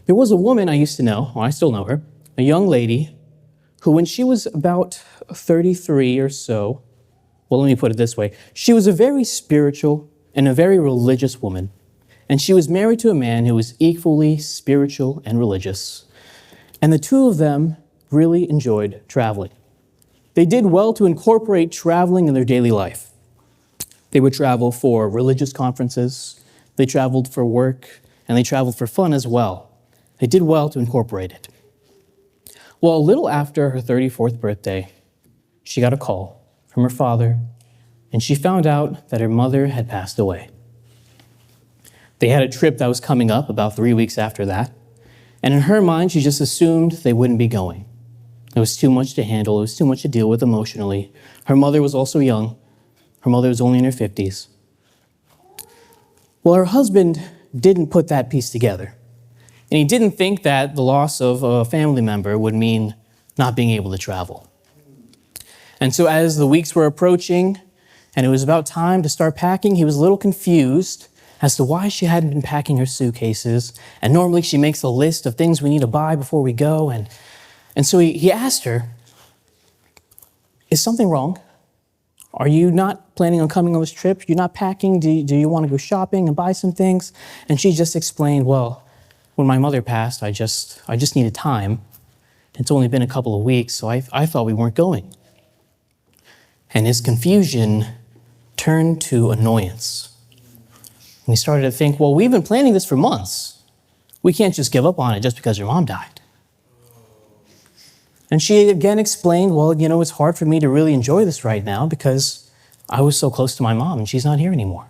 There was a woman I used to know, well, I still know her, a young lady who when she was about 33 or so, well, let me put it this way. She was a very spiritual and a very religious woman, and she was married to a man who was equally spiritual and religious. And the two of them really enjoyed traveling. They did well to incorporate traveling in their daily life. They would travel for religious conferences, they traveled for work, and they traveled for fun as well. They did well to incorporate it. Well, a little after her 34th birthday, she got a call from her father, and she found out that her mother had passed away. They had a trip that was coming up about 3 weeks after that, and in her mind, she just assumed they wouldn't be going. It was too much to handle. It was too much to deal with emotionally. Her mother was also young. Her mother was only in her 50s. Well, her husband didn't put that piece together. And he didn't think that the loss of a family member would mean not being able to travel. And so as the weeks were approaching and it was about time to start packing, he was a little confused as to why she hadn't been packing her suitcases. And normally she makes a list of things we need to buy before we go. And so he asked her, is something wrong? Are you not planning on coming on this trip? You're not packing? Do you want to go shopping and buy some things? And she just explained, well, when my mother passed, I just needed time. It's only been a couple of weeks, so I thought we weren't going. And his confusion turned to annoyance. And he started to think, well, we've been planning this for months. We can't just give up on it just because your mom died. And she again explained, well, it's hard for me to really enjoy this right now because I was so close to my mom and she's not here anymore.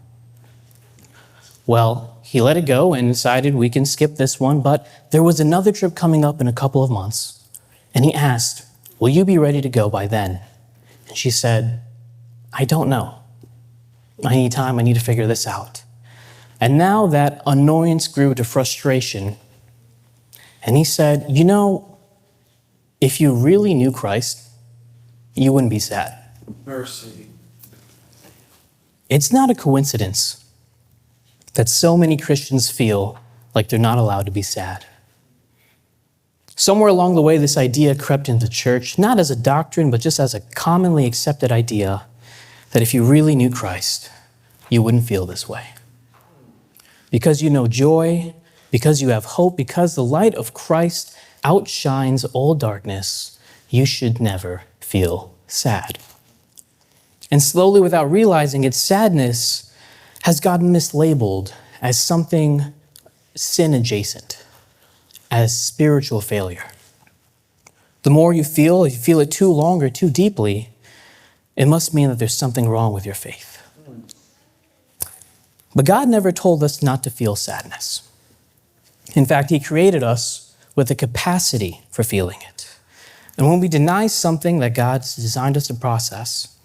Well, he let it go and decided we can skip this one, but there was another trip coming up in a couple of months. And he asked, will you be ready to go by then? And she said, I don't know. I need time. I need to figure this out. And now that annoyance grew to frustration. And he said, if you really knew Christ, you wouldn't be sad. Mercy. It's not a coincidence that so many Christians feel like they're not allowed to be sad. Somewhere along the way, this idea crept into church, not as a doctrine, but just as a commonly accepted idea that if you really knew Christ, you wouldn't feel this way. Because you know joy, because you have hope, because the light of Christ outshines all darkness, you should never feel sad. And slowly, without realizing it, sadness has gotten mislabeled as something sin adjacent, as spiritual failure. The more you feel, if you feel it too long or too deeply, it must mean that there's something wrong with your faith. But God never told us not to feel sadness. In fact, He created us with the capacity for feeling it. And when we deny something that God's designed us to process,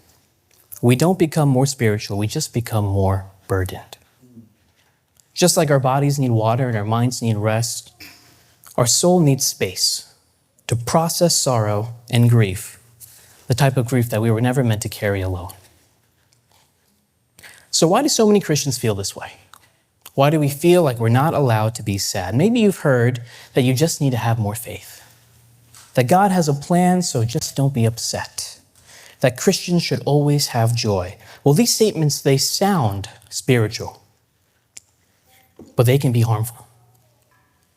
we don't become more spiritual, we just become more burdened. Just like our bodies need water and our minds need rest, our soul needs space to process sorrow and grief, the type of grief that we were never meant to carry alone. So why do so many Christians feel this way? Why do we feel like we're not allowed to be sad? Maybe you've heard that you just need to have more faith, that God has a plan, so just don't be upset, that Christians should always have joy. Well, these statements, they sound spiritual, but they can be harmful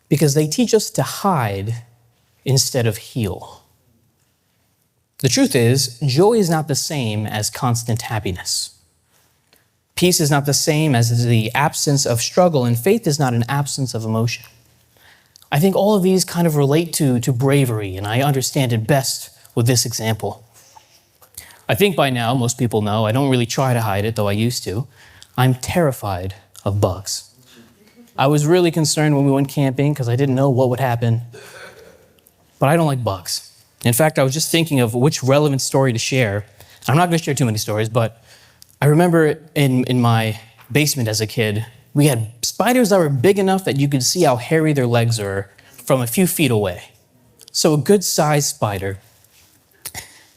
because they teach us to hide instead of heal. The truth is, joy is not the same as constant happiness. Peace is not the same as the absence of struggle, and faith is not an absence of emotion. I think all of these kind of relate to bravery, and I understand it best with this example. I think by now most people know I don't really try to hide it, though I used to. I'm terrified of bugs. I was really concerned when we went camping because I didn't know what would happen, but I don't like bugs. In fact, I was just thinking of which relevant story to share. I'm not going to share too many stories, but I remember in my basement as a kid, we had spiders that were big enough that you could see how hairy their legs are from a few feet away. So a good-sized spider.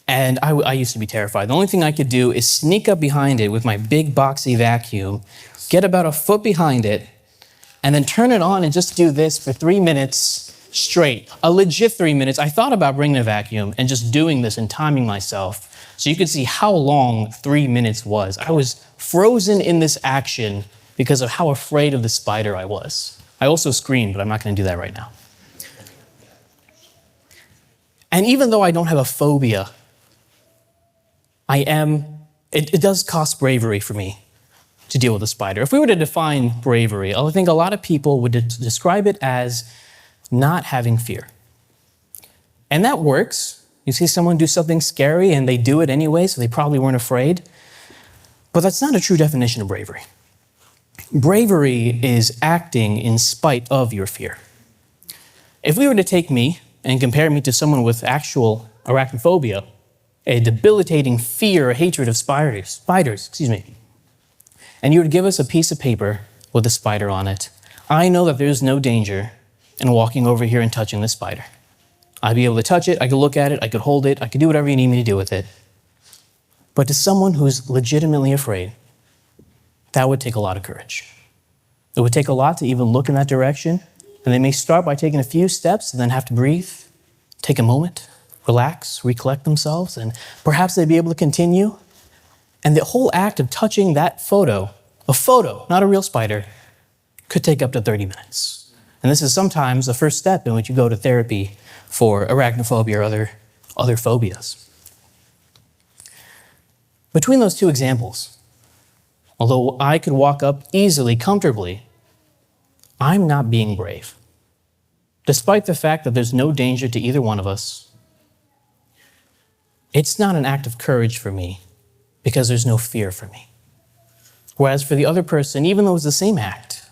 And I used to be terrified. The only thing I could do is sneak up behind it with my big boxy vacuum, get about a foot behind it, and then turn it on and just do this for 3 minutes straight. A legit 3 minutes. I thought about bringing a vacuum and just doing this and timing myself so you could see how long 3 minutes was. I was frozen in this action because of how afraid of the spider I was. I also screamed, but I'm not going to do that right now. And even though I don't have a phobia, it does cost bravery for me to deal with a spider. If we were to define bravery, I think a lot of people would describe it as not having fear. And that works. You see someone do something scary and they do it anyway, so they probably weren't afraid. But that's not a true definition of bravery. Bravery is acting in spite of your fear. If we were to take me and compare me to someone with actual arachnophobia, a debilitating fear or hatred of spiders, and you would give us a piece of paper with a spider on it, I know that there's no danger in walking over here and touching the spider. I'd be able to touch it, I could look at it, I could hold it, I could do whatever you need me to do with it. But to someone who's legitimately afraid, that would take a lot of courage. It would take a lot to even look in that direction, and they may start by taking a few steps and then have to breathe, take a moment, relax, recollect themselves, and perhaps they'd be able to continue. And the whole act of touching that photo, a photo, not a real spider, could take up to 30 minutes. And this is sometimes the first step in which you go to therapy for arachnophobia or other phobias. Between those two examples, although I could walk up easily, comfortably, I'm not being brave. Despite the fact that there's no danger to either one of us, it's not an act of courage for me because there's no fear for me. Whereas for the other person, even though it's the same act,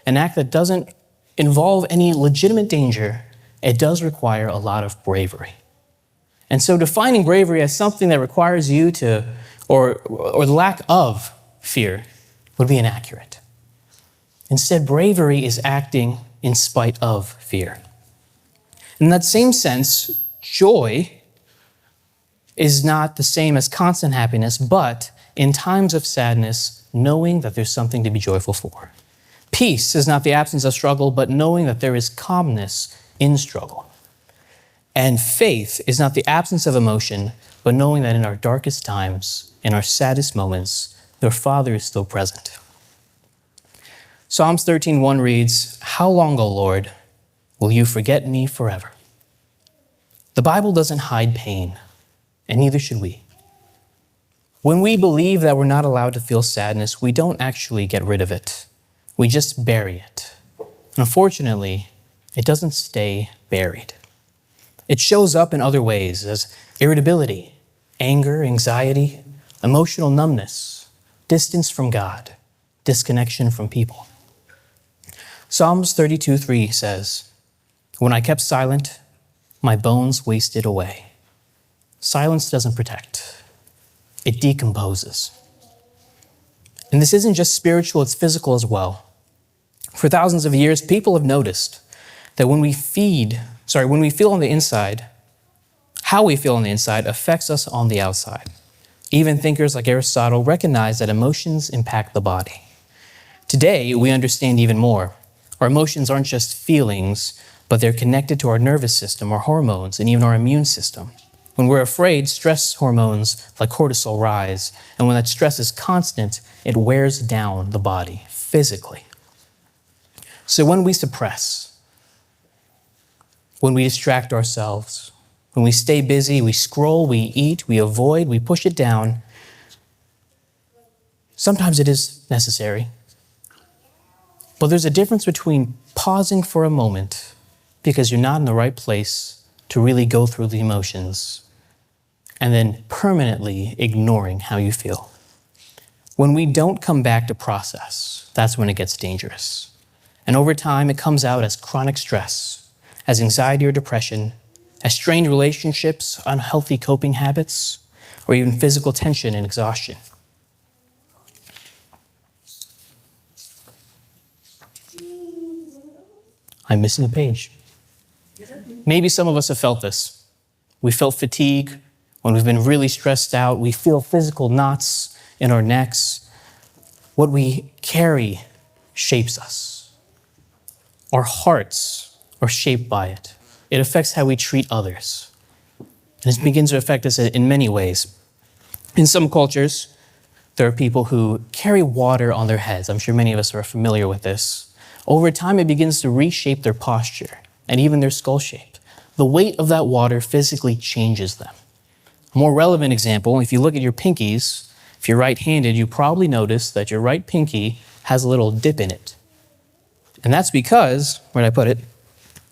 an act that doesn't involve any legitimate danger, it does require a lot of bravery. And so defining bravery as something that requires you to, or the lack of fear, would be inaccurate. Instead, bravery is acting in spite of fear. In that same sense, joy is not the same as constant happiness, but in times of sadness, knowing that there's something to be joyful for. Peace is not the absence of struggle, but knowing that there is calmness in struggle. And faith is not the absence of emotion, but knowing that in our darkest times, in our saddest moments, their Father is still present. Psalms 13:1 reads, "How long, O Lord, will you forget me forever?" The Bible doesn't hide pain, and neither should we. When we believe that we're not allowed to feel sadness, we don't actually get rid of it. We just bury it. Unfortunately, it doesn't stay buried. It shows up in other ways as irritability, anger, anxiety, emotional numbness, distance from God, disconnection from people. Psalms 32:3 says, "When I kept silent, my bones wasted away." Silence doesn't protect. It decomposes. And this isn't just spiritual, it's physical as well. For thousands of years, people have noticed that when we feel on the inside, how we feel on the inside affects us on the outside. Even thinkers like Aristotle recognize that emotions impact the body. Today, we understand even more. Our emotions aren't just feelings, but they're connected to our nervous system, our hormones, and even our immune system. When we're afraid, stress hormones like cortisol rise, and when that stress is constant, it wears down the body physically. So when we suppress, when we distract ourselves, when we stay busy, we scroll, we eat, we avoid, we push it down, sometimes it is necessary. But there's a difference between pausing for a moment because you're not in the right place to really go through the emotions, and then permanently ignoring how you feel. When we don't come back to process, that's when it gets dangerous. And over time, it comes out as chronic stress, as anxiety or depression, as strained relationships, unhealthy coping habits, or even physical tension and exhaustion. I'm missing a page. Maybe some of us have felt this. We felt fatigue when we've been really stressed out. We feel physical knots in our necks. What we carry shapes us. our hearts are shaped by it. It affects how we treat others. And it begins to affect us in many ways. In some cultures, there are people who carry water on their heads. I'm sure many of us are familiar with this. Over time, it begins to reshape their posture and even their skull shape. The weight of that water physically changes them. A more relevant example, if you look at your pinkies, if you're right-handed, you probably notice that your right pinky has a little dip in it. And that's because, where'd I put it,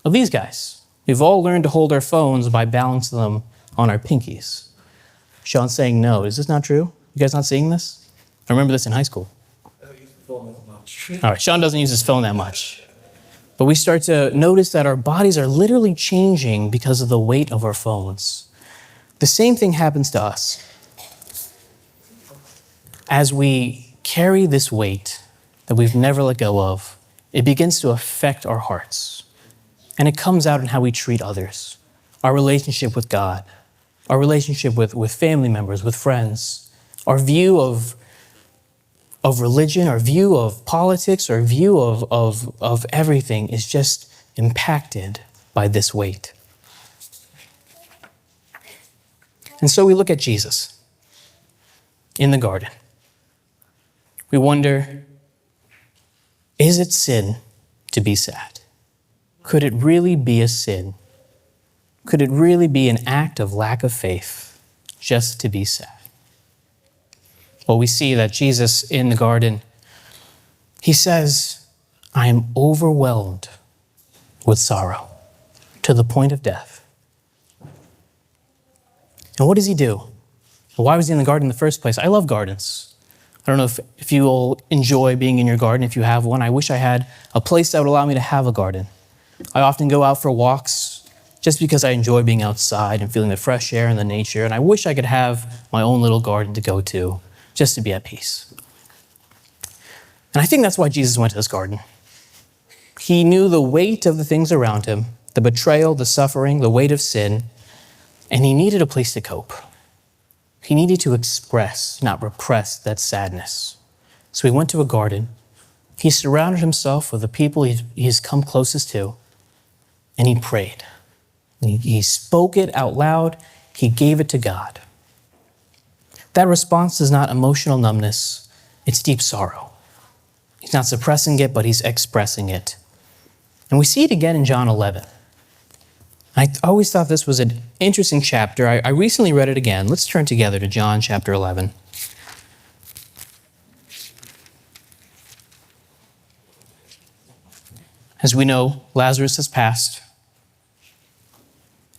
of these guys. We've all learned to hold our phones by balancing them on our pinkies. Sean's saying no. Is this not true? You guys not seeing this? I remember this in high school. I don't use the phone that much. All right, Sean doesn't use his phone that much. But we start to notice that our bodies are literally changing because of the weight of our phones. The same thing happens to us. As we carry this weight that we've never let go of, it begins to affect our hearts. And it comes out in how we treat others, our relationship with God, our relationship with family members, with friends, our view of religion, our view of politics, our view of everything is just impacted by this weight. And so we look at Jesus in the garden. We wonder, is it sin to be sad? Could it really be a sin? Could it really be an act of lack of faith just to be sad? Well, we see that Jesus in the garden, he says, I am overwhelmed with sorrow to the point of death. And what does he do? Why was he in the garden in the first place? I love gardens. I don't know if you all enjoy being in your garden, if you have one. I wish I had a place that would allow me to have a garden. I often go out for walks just because I enjoy being outside and feeling the fresh air and the nature, and I wish I could have my own little garden to go to just to be at peace. And I think that's why Jesus went to this garden. He knew the weight of the things around him, the betrayal, the suffering, the weight of sin, and he needed a place to cope. He needed to express, not repress, that sadness. So he went to a garden. He surrounded himself with the people he's come closest to, and he prayed. He spoke it out loud. He gave it to God. That response is not emotional numbness. It's deep sorrow. He's not suppressing it, but he's expressing it. And we see it again in John 11. I always thought this was an interesting chapter. I recently read it again. Let's turn together to John chapter 11. As we know, Lazarus has passed,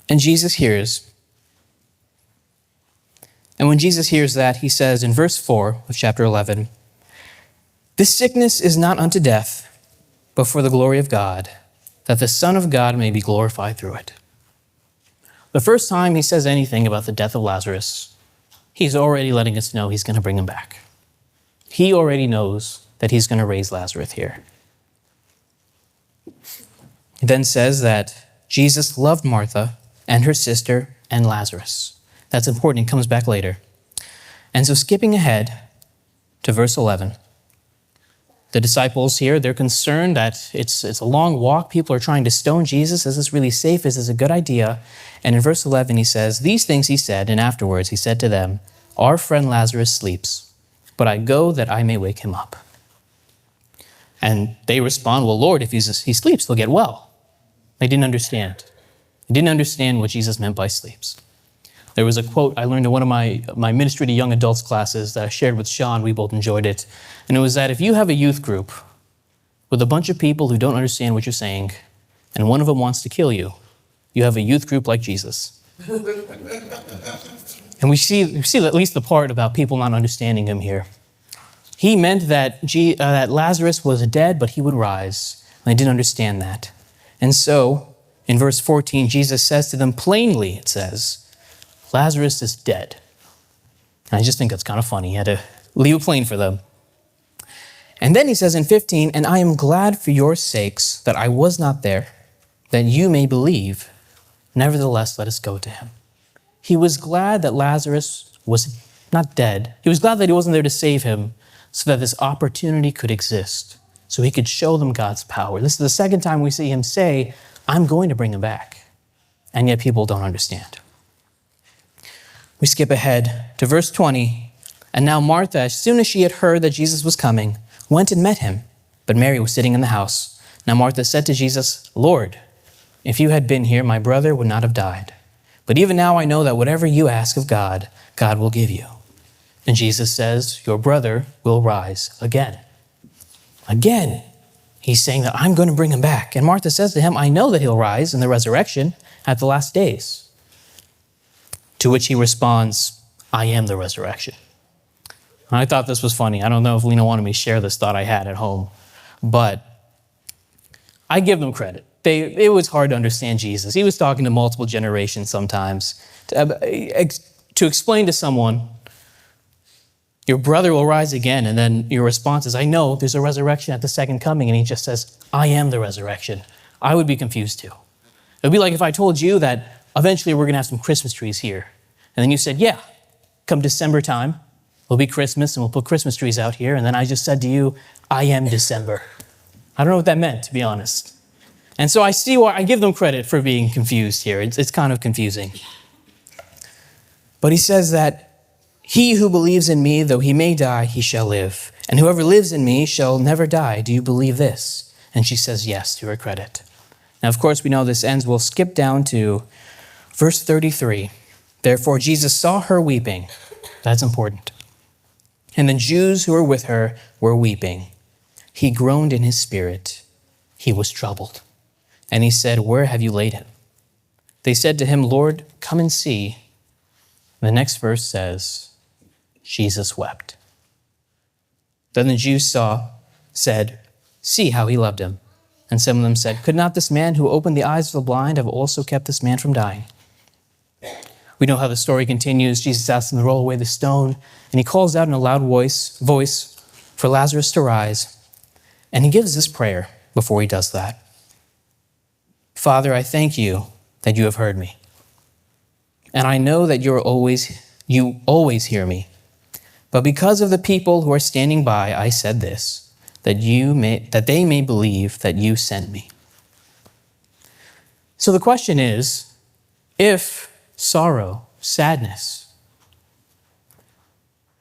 and Jesus hears. And when Jesus hears that, he says in verse 4 of chapter 11, "This sickness is not unto death, but for the glory of God, that the Son of God may be glorified through it." The first time he says anything about the death of Lazarus, he's already letting us know he's going to bring him back. He already knows that he's going to raise Lazarus here. He then says that Jesus loved Martha and her sister and Lazarus. That's important. It comes back later. And so skipping ahead to verse 11, the disciples here, they're concerned that it's a long walk. People are trying to stone Jesus. Is this really safe? Is this a good idea? And in verse 11, he says, "These things he said, and afterwards he said to them, 'Our friend Lazarus sleeps, but I go that I may wake him up.'" And they respond, "Well, Lord, if he sleeps, he'll get well." They didn't understand. They didn't understand what Jesus meant by sleeps. There was a quote I learned in one of my ministry to young adults classes that I shared with Sean. We both enjoyed it. And it was that if you have a youth group with a bunch of people who don't understand what you're saying, and one of them wants to kill you, you have a youth group like Jesus. And we see at least the part about people not understanding him here. He meant that Lazarus was dead, but he would rise. And they didn't understand that. And so, in verse 14, Jesus says to them plainly, it says, "Lazarus is dead." And I just think that's kind of funny. He had to leave it plain for them. And then he says in 15, "And I am glad for your sakes that I was not there, that you may believe. Nevertheless, let us go to him." He was glad that Lazarus was not dead. He was glad that he wasn't there to save him so that this opportunity could exist, so he could show them God's power. This is the second time we see him say, I'm going to bring him back. And yet people don't understand. We skip ahead to verse 20. And now Martha, as soon as she had heard that Jesus was coming, went and met him. But Mary was sitting in the house. Now Martha said to Jesus, Lord, if you had been here, my brother would not have died. But even now I know that whatever you ask of God, God will give you. And Jesus says, your brother will rise again. Again, he's saying that I'm going to bring him back. And Martha says to him, I know that he'll rise in the resurrection at the last days. To which he responds, I am the resurrection. I thought this was funny. I don't know if Lena wanted me to share this thought I had at home, but I give them credit. It was hard to understand Jesus. He was talking to multiple generations sometimes. To explain to someone, your brother will rise again, and then your response is, I know there's a resurrection at the second coming, and he just says, I am the resurrection. I would be confused too. It would be like if I told you that eventually we're going to have some Christmas trees here, and then you said, yeah, come December time, it'll be Christmas, and we'll put Christmas trees out here, and then I just said to you, I am December. I don't know what that meant, to be honest. And so I see why I give them credit for being confused here. It's kind of confusing. But he says that he who believes in me, though he may die, he shall live. And whoever lives in me shall never die. Do you believe this? And she says yes, to her credit. Now, of course, we know this ends. We'll skip down to verse 33. Therefore, Jesus saw her weeping. That's important. And the Jews who were with her were weeping. He groaned in his spirit. He was troubled. And he said, where have you laid him? They said to him, Lord, come and see. The next verse says, Jesus wept. Then the Jews said, see how he loved him. And some of them said, could not this man who opened the eyes of the blind have also kept this man from dying? We know how the story continues. Jesus asks them to roll away the stone, and he calls out in a loud voice for Lazarus to rise. And he gives this prayer before he does that. Father, I thank you that you have heard me. And I know that you always hear me. But because of the people who are standing by, I said this, that they may believe that you sent me. So the question is, if sorrow, sadness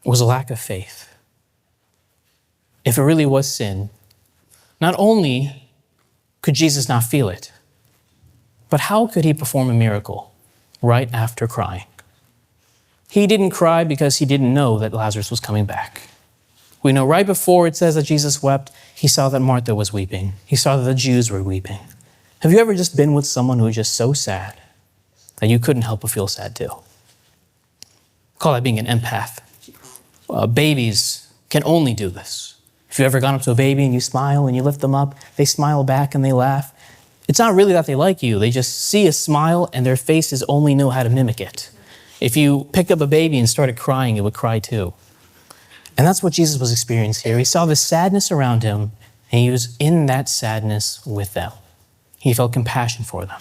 was a lack of faith, if it really was sin, not only could Jesus not feel it, but how could he perform a miracle right after crying? He didn't cry because he didn't know that Lazarus was coming back. We know right before it says that Jesus wept, he saw that Martha was weeping. He saw that the Jews were weeping. Have you ever just been with someone who was just so sad that you couldn't help but feel sad too? Call that being an empath. Babies can only do this. If you've ever gone up to a baby and you smile and you lift them up, they smile back and they laugh. It's not really that they like you. They just see a smile and their faces only know how to mimic it. If you picked up a baby and started crying, it would cry too. And that's what Jesus was experiencing here. He saw the sadness around him, and he was in that sadness with them. He felt compassion for them.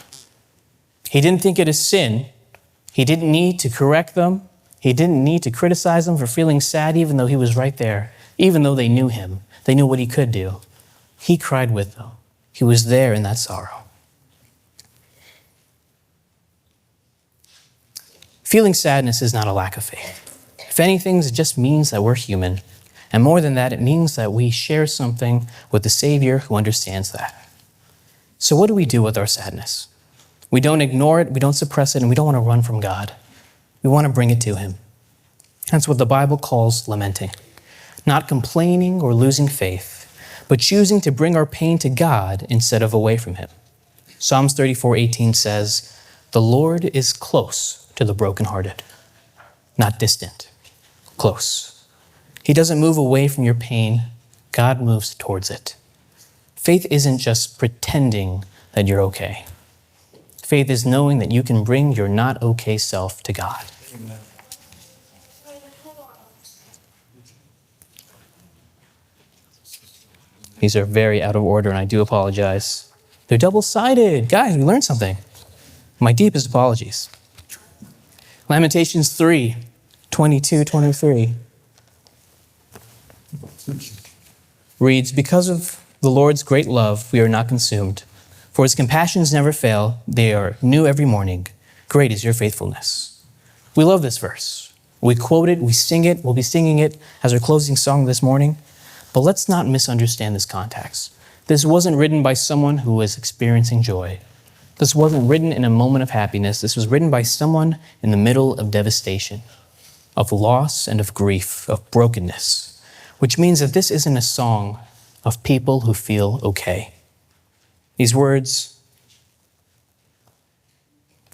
He didn't think it a sin. He didn't need to correct them. He didn't need to criticize them for feeling sad, even though he was right there, even though they knew him. They knew what he could do. He cried with them. He was there in that sorrow. Feeling sadness is not a lack of faith. If anything, it just means that we're human. And more than that, it means that we share something with the Savior who understands that. So what do we do with our sadness? We don't ignore it, we don't suppress it, and we don't want to run from God. We want to bring it to him. That's what the Bible calls lamenting. Not complaining or losing faith, but choosing to bring our pain to God instead of away from him. Psalms 34:18 says, the Lord is close to the brokenhearted, not distant, close. He doesn't move away from your pain. God moves towards it. Faith isn't just pretending that you're okay. Faith is knowing that you can bring your not okay self to God. Amen. These are very out of order, and I do apologize. They're double-sided. Guys, we learned something. My deepest apologies. Lamentations 3:22-23 reads, because of the Lord's great love, we are not consumed. For his compassions never fail. They are new every morning. Great is your faithfulness. We love this verse. We quote it, we sing it, we'll be singing it as our closing song this morning. But let's not misunderstand this context. This wasn't written by someone who was experiencing joy. This wasn't written in a moment of happiness. This was written by someone in the middle of devastation, of loss and of grief, of brokenness, which means that this isn't a song of people who feel okay. These words,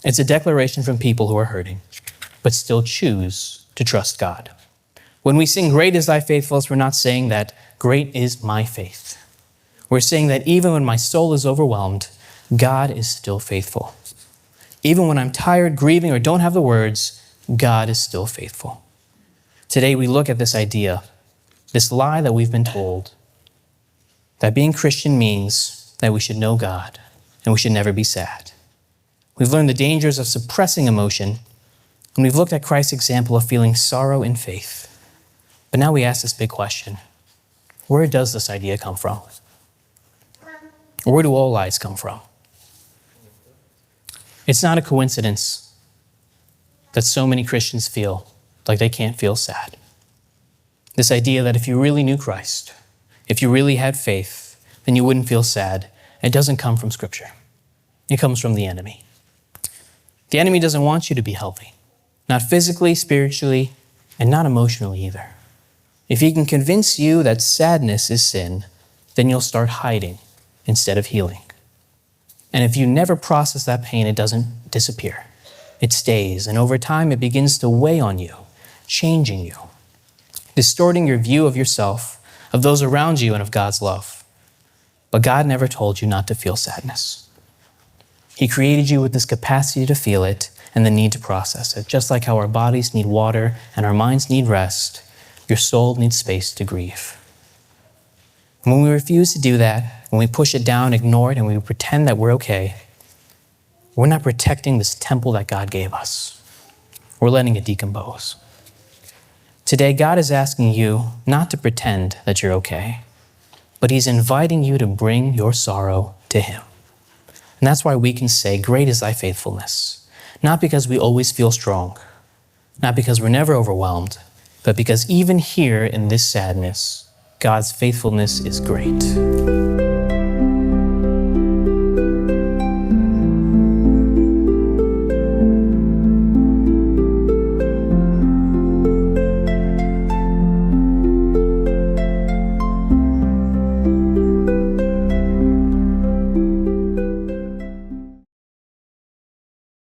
it's a declaration from people who are hurting, but still choose to trust God. When we sing, "Great is thy faithfulness," we're not saying that great is my faith. We're saying that even when my soul is overwhelmed, God is still faithful. Even when I'm tired, grieving, or don't have the words, God is still faithful. Today we look at this idea, this lie that we've been told, that being Christian means that we should know God and we should never be sad. We've learned the dangers of suppressing emotion, and we've looked at Christ's example of feeling sorrow in faith. But now we ask this big question: where does this idea come from? Where do all lies come from? It's not a coincidence that so many Christians feel like they can't feel sad. This idea that if you really knew Christ, if you really had faith, then you wouldn't feel sad. It doesn't come from Scripture. It comes from the enemy. The enemy doesn't want you to be healthy, not physically, spiritually, and not emotionally either. If he can convince you that sadness is sin, then you'll start hiding instead of healing. And if you never process that pain, it doesn't disappear. It stays, and over time it begins to weigh on you, changing you, distorting your view of yourself, of those around you, and of God's love. But God never told you not to feel sadness. He created you with this capacity to feel it and the need to process it. Just like how our bodies need water and our minds need rest, your soul needs space to grieve. When we refuse to do that, when we push it down, ignore it, and we pretend that we're okay, we're not protecting this temple that God gave us. We're letting it decompose. Today, God is asking you not to pretend that you're okay, but he's inviting you to bring your sorrow to him. And that's why we can say, "Great is thy faithfulness," not because we always feel strong, not because we're never overwhelmed, but because even here in this sadness, God's faithfulness is great.